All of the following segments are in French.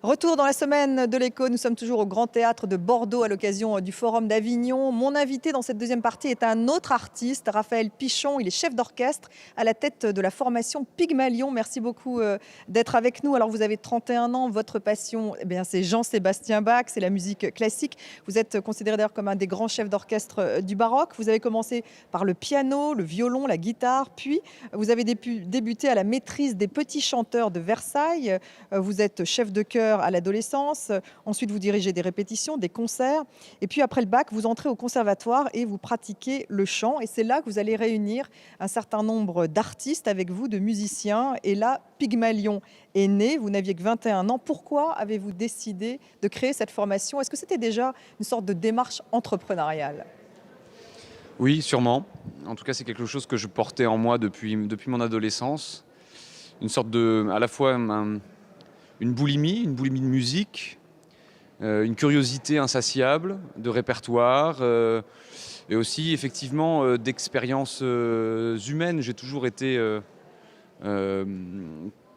Retour dans la semaine de l'écho, nous sommes toujours au Grand Théâtre de Bordeaux à l'occasion du Forum d'Avignon. Mon invité dans cette deuxième partie est un autre artiste, Raphaël Pichon. Il est chef d'orchestre à la tête de la formation Pygmalion. Merci beaucoup d'être avec nous. Alors vous avez 31 ans, votre passion, c'est Jean-Sébastien Bach, c'est la musique classique. Vous êtes considéré d'ailleurs comme un des grands chefs d'orchestre du baroque. Vous avez commencé par le piano, le violon, la guitare, puis vous avez débuté à la maîtrise des petits chanteurs de Versailles. Vous êtes chef de chœur à l'adolescence, ensuite vous dirigez des répétitions, des concerts, et puis après le bac, vous entrez au conservatoire et vous pratiquez le chant, et c'est là que vous allez réunir un certain nombre d'artistes avec vous, de musiciens, et là, Pygmalion est né, vous n'aviez que 21 ans. Pourquoi avez-vous décidé de créer cette formation? Est-ce que c'était déjà une sorte de démarche entrepreneuriale? Oui, sûrement. En tout cas, c'est quelque chose que je portais en moi depuis mon adolescence. Une sorte de, à la fois une boulimie de musique, une curiosité insatiable de répertoire, et aussi effectivement d'expériences humaines. J'ai toujours été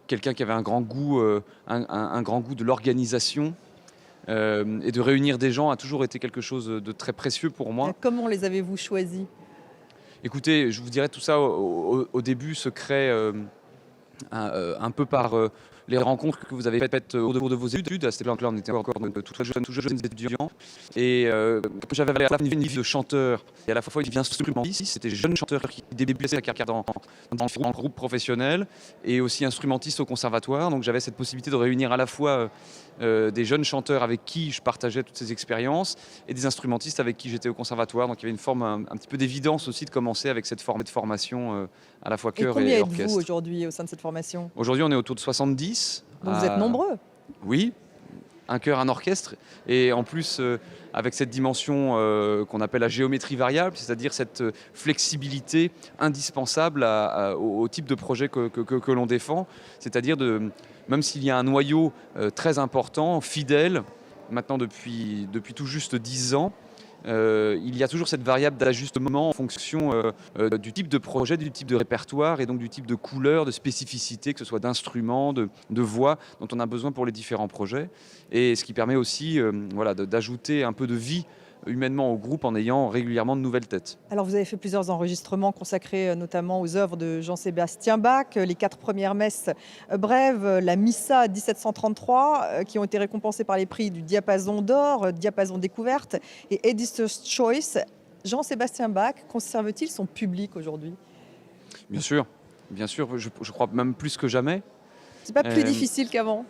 quelqu'un qui avait un grand goût de l'organisation, et de réunir des gens a toujours été quelque chose de très précieux pour moi. Comment les avez-vous choisis? Écoutez, je vous dirais tout ça au début se crée un peu par les rencontres que vous avez faites autour de vos études. À cette époque-là, on était encore tout jeunes étudiants. Et j'avais à la fois une vie de chanteur et à la fois une vie d'instrumentiste. C'était jeune chanteur qui débutait sa carrière dans un groupe professionnel et aussi instrumentiste au conservatoire. Donc j'avais cette possibilité de réunir à la fois des jeunes chanteurs avec qui je partageais toutes ces expériences et des instrumentistes avec qui j'étais au conservatoire. Donc il y avait une forme un petit peu d'évidence aussi de commencer avec cette forme de formation à la fois chœur et orchestre. Combien êtes-vous aujourd'hui au sein de cette formation? Aujourd'hui, on est autour de 70. Donc vous êtes nombreux. Oui, un chœur, un orchestre. Et en plus, avec cette dimension qu'on appelle la géométrie variable, c'est-à-dire cette flexibilité indispensable au type de projet que l'on défend. C'est-à-dire, même s'il y a un noyau très important, fidèle, maintenant depuis tout juste 10 ans, il y a toujours cette variable d'ajustement en fonction du type de projet, du type de répertoire et donc du type de couleur, de spécificité, que ce soit d'instruments, de voix dont on a besoin pour les différents projets. Et ce qui permet aussi d'ajouter un peu de vie humainement au groupe en ayant régulièrement de nouvelles têtes. Alors vous avez fait plusieurs enregistrements consacrés notamment aux œuvres de Jean-Sébastien Bach, les 4 premières messes brèves, la Missa 1733, qui ont été récompensées par les prix du Diapason d'or, Diapason découverte et Editor's Choice. Jean-Sébastien Bach conserve-t-il son public aujourd'hui? Bien sûr, je crois même plus que jamais. C'est pas plus difficile qu'avant?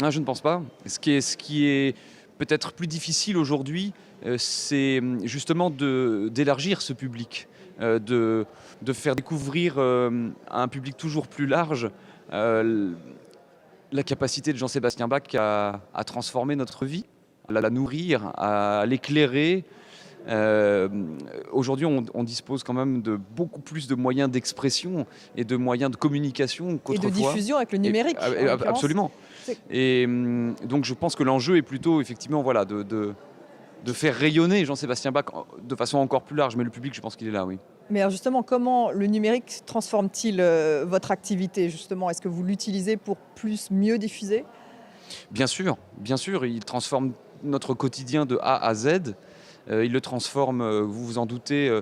Non, je ne pense pas. Ce qui est peut-être plus difficile aujourd'hui, c'est justement d'élargir ce public, de faire découvrir à un public toujours plus large la capacité de Jean-Sébastien Bach à transformer notre vie, à la nourrir, à l'éclairer. Aujourd'hui, on dispose quand même de beaucoup plus de moyens d'expression et de moyens de communication qu'autrefois. Et de diffusion avec le numérique. Absolument. Et donc je pense que l'enjeu est plutôt effectivement de faire rayonner Jean-Sébastien Bach de façon encore plus large. Mais le public, je pense qu'il est là, oui. Mais alors justement, comment le numérique transforme-t-il votre activité justement? Est-ce que vous l'utilisez pour mieux diffuser? Bien sûr, il transforme notre quotidien de A à Z. Il le transforme, vous vous en doutez,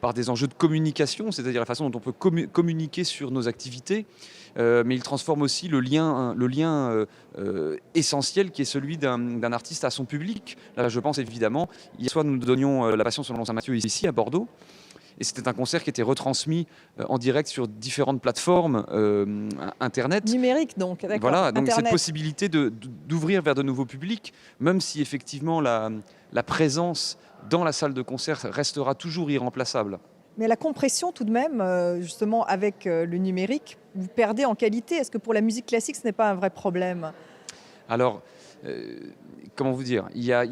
par des enjeux de communication, c'est-à-dire la façon dont on peut communiquer sur nos activités, mais il transforme aussi le lien essentiel qui est celui d'un artiste à son public. Là, je pense évidemment, hier soir, nous donnions la Passion selon saint Matthieu ici à Bordeaux, et c'était un concert qui était retransmis en direct sur différentes plateformes Internet. Numérique donc, d'accord. Voilà, donc Internet. cette possibilité d'ouvrir vers de nouveaux publics, même si effectivement la présence dans la salle de concert restera toujours irremplaçable. Mais la compression tout de même, justement avec le numérique, vous perdez en qualité. Est-ce que pour la musique classique, ce n'est pas un vrai problème? Alors, comment vous dire, il y a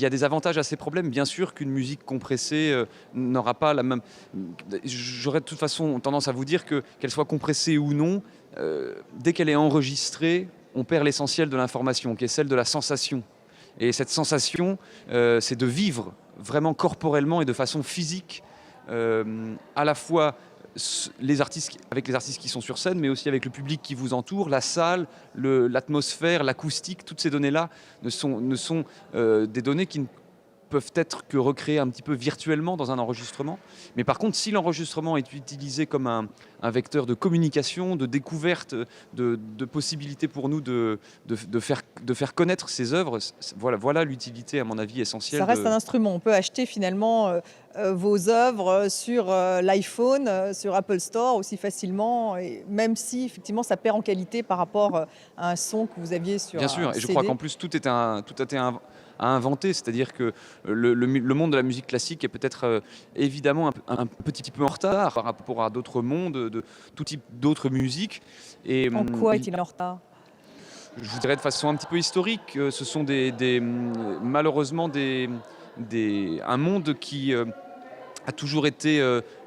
des avantages à ces problèmes. Bien sûr qu'une musique compressée n'aura pas la même... J'aurais de toute façon tendance à vous dire qu'elle soit compressée ou non, dès qu'elle est enregistrée, on perd l'essentiel de l'information, qui est celle de la sensation. Et cette sensation, c'est de vivre vraiment corporellement et de façon physique à la fois avec les artistes qui sont sur scène, mais aussi avec le public qui vous entoure, la salle, l'atmosphère, l'acoustique, toutes ces données-là ne sont des données qui ne peuvent être que recréées un petit peu virtuellement dans un enregistrement. Mais par contre, si l'enregistrement est utilisé comme un vecteur de communication, de découverte, de possibilités pour nous de faire connaître ces œuvres, voilà l'utilité, à mon avis, essentielle. Ça reste un instrument. On peut acheter finalement vos œuvres sur l'iPhone, sur Apple Store aussi facilement, et même si effectivement ça perd en qualité par rapport à un son que vous aviez sur Bien un sûr, et je CD. crois qu'en plus tout a été à inventer, c'est-à-dire que le monde de la musique classique est peut-être évidemment un petit peu en retard par rapport à d'autres mondes, de tout type d'autres musiques. Et En quoi est-il en retard? je vous dirais de façon un petit peu historique, ce sont malheureusement un monde qui a toujours été,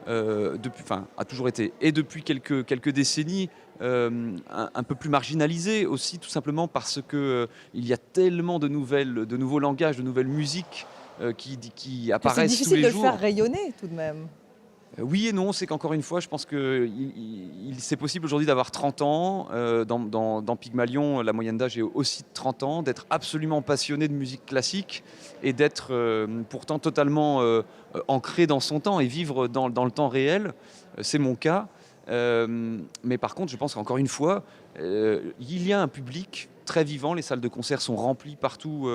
a toujours été, et depuis quelques décennies, un peu plus marginalisé aussi, tout simplement parce que il y a tellement de nouveaux langages, de nouvelles musiques qui C'est apparaissent tous difficile les de le jours. faire rayonner tout de même. Oui et non, c'est qu'encore une fois, je pense que c'est possible aujourd'hui d'avoir 30 ans. Dans Pygmalion, la moyenne d'âge est aussi de 30 ans, d'être absolument passionné de musique classique et d'être pourtant totalement ancré dans son temps et vivre dans le temps réel. C'est mon cas. Mais par contre, je pense qu'encore une fois, il y a un public très vivant. Les salles de concert sont remplies partout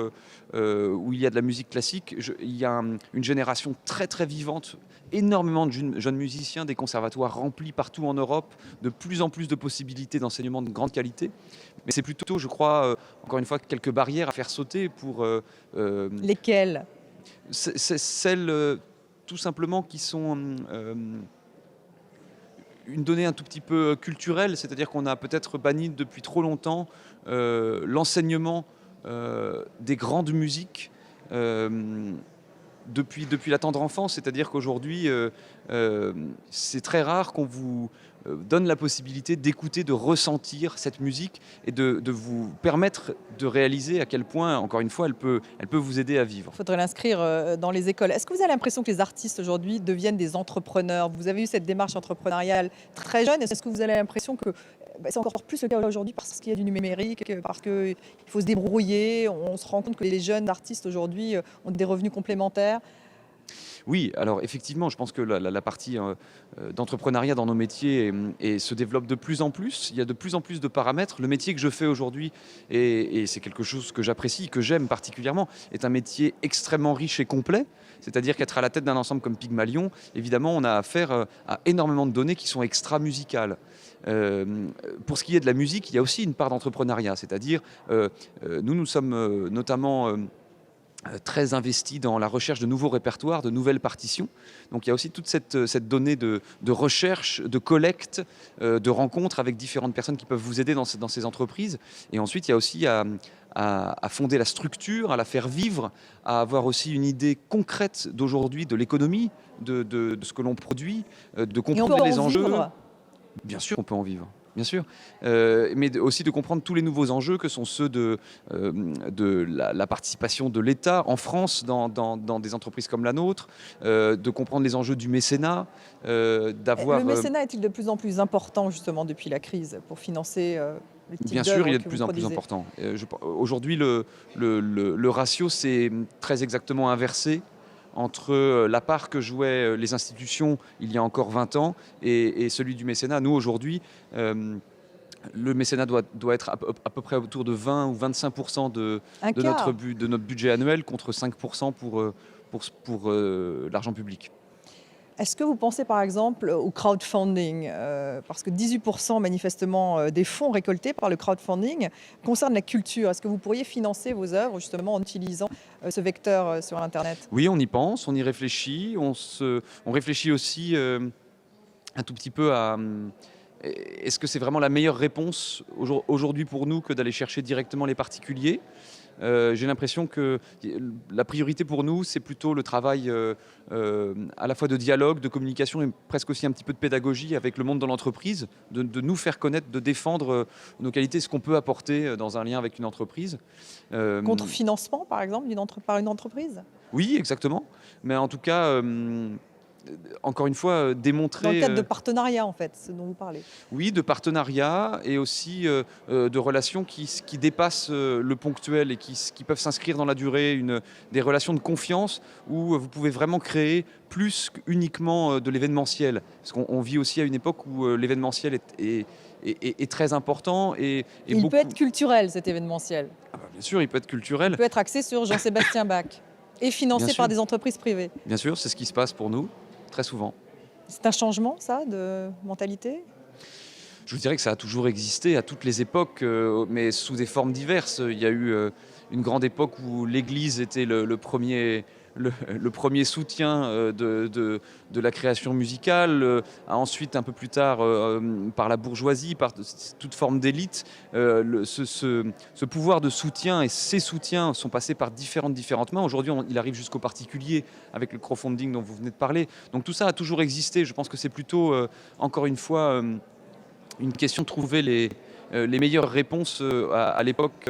où il y a de la musique classique. Il y a une génération très très vivante, énormément de jeunes musiciens, des conservatoires remplis partout en Europe, de plus en plus de possibilités d'enseignement de grande qualité. Mais c'est plutôt, je crois, encore une fois, quelques barrières à faire sauter pour Lesquels? celles tout simplement qui sont une donnée un tout petit peu culturelle, c'est-à-dire qu'on a peut-être banni depuis trop longtemps l'enseignement des grandes musiques depuis la tendre enfance. C'est-à-dire qu'aujourd'hui, c'est très rare qu'on vous donne la possibilité d'écouter, de ressentir cette musique et de vous permettre de réaliser à quel point, encore une fois, elle peut vous aider à vivre. Il faudrait l'inscrire dans les écoles. Est-ce que vous avez l'impression que les artistes aujourd'hui deviennent des entrepreneurs? Vous avez eu cette démarche entrepreneuriale très jeune. Est-ce que vous avez l'impression que c'est encore plus le cas aujourd'hui parce qu'il y a du numérique, parce qu'il faut se débrouiller? On se rend compte que les jeunes artistes aujourd'hui ont des revenus complémentaires. Oui, alors effectivement, je pense que la partie d'entrepreneuriat dans nos métiers se développe de plus en plus. Il y a de plus en plus de paramètres. Le métier que je fais aujourd'hui, et c'est quelque chose que j'apprécie, que j'aime particulièrement, est un métier extrêmement riche et complet. C'est-à-dire qu'être à la tête d'un ensemble comme Pygmalion, évidemment, on a affaire à énormément de données qui sont extra-musicales. Pour ce qui est de la musique, il y a aussi une part d'entrepreneuriat. C'est-à-dire, nous sommes notamment très investi dans la recherche de nouveaux répertoires, de nouvelles partitions. Donc il y a aussi toute cette donnée de recherche, de collecte, de rencontres avec différentes personnes qui peuvent vous aider dans ces entreprises. Et ensuite, il y a aussi à fonder la structure, à la faire vivre, à avoir aussi une idée concrète d'aujourd'hui, de l'économie, de ce que l'on produit, de Et on comprendre peut les en enjeux. vivre. Bien sûr, on peut en vivre. Bien sûr, mais aussi de comprendre tous les nouveaux enjeux que sont ceux de la participation de l'État en France dans des entreprises comme la nôtre, de comprendre les enjeux du mécénat, d'avoir... Le mécénat est-il de plus en plus important justement depuis la crise pour financer les types Bien sûr, d'œuvres il est de que plus vous en plus produisez? important. Aujourd'hui, le ratio s'est très exactement inversé entre la part que jouaient les institutions il y a encore 20 ans et celui du mécénat. Nous, aujourd'hui, le mécénat doit être à peu près autour de 20 ou 25% de Un quart. notre budget annuel contre 5% pour l'argent public. Est-ce que vous pensez par exemple au crowdfunding? Parce que 18% manifestement des fonds récoltés par le crowdfunding concernent la culture. Est-ce que vous pourriez financer vos œuvres justement en utilisant ce vecteur sur Internet? Oui, on y pense, on y réfléchit. On réfléchit aussi un tout petit peu à... Est-ce que c'est vraiment la meilleure réponse aujourd'hui pour nous que d'aller chercher directement les particuliers? J'ai l'impression que la priorité pour nous, c'est plutôt le travail à la fois de dialogue, de communication et presque aussi un petit peu de pédagogie avec le monde de l'entreprise, de nous faire connaître, de défendre nos qualités, ce qu'on peut apporter dans un lien avec une entreprise. Contre financement par exemple par une entreprise? Oui, exactement. Mais en tout cas, encore une fois, Dans le démontrer, cadre de partenariats, en fait, ce dont vous parlez. oui, de partenariats et aussi de relations qui dépassent le ponctuel et qui peuvent s'inscrire dans la durée, des relations de confiance où vous pouvez vraiment créer plus qu'uniquement de l'événementiel. Parce qu'on vit aussi à une époque où l'événementiel est très important et Il beaucoup. peut être culturel, cet événementiel. Ah bah, bien sûr, il peut être culturel, Il peut être axé sur Jean-Sébastien Bach et bien financé sûr, par des entreprises privées. bien sûr, c'est ce qui se passe pour nous, très souvent. C'est un changement, ça, de mentalité? Je vous dirais que ça a toujours existé à toutes les époques, mais sous des formes diverses. Il y a eu une grande époque où l'Église était le premier soutien de la création musicale. Ensuite, un peu plus tard, par la bourgeoisie, par toute forme d'élite, ce pouvoir de soutien et ces soutiens sont passés par différentes mains. Aujourd'hui, il arrive jusqu'au particulier avec le crowdfunding dont vous venez de parler. Donc tout ça a toujours existé. Je pense que c'est plutôt, encore une fois, une question de trouver les meilleures réponses à l'époque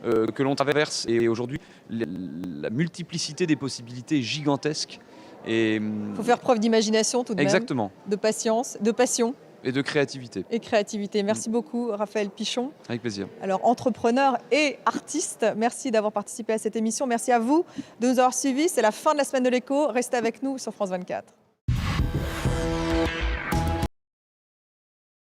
que l'on traverse. Et aujourd'hui, la multiplicité des possibilités est gigantesque. Et, Il faut faire preuve d'imagination tout de même, exactement. de patience, de passion Et de créativité. et créativité. Merci beaucoup, Raphaël Pichon. Avec plaisir. Alors, entrepreneur et artiste, merci d'avoir participé à cette émission. Merci à vous de nous avoir suivis. C'est la fin de la semaine de l'écho. Restez avec nous sur France 24.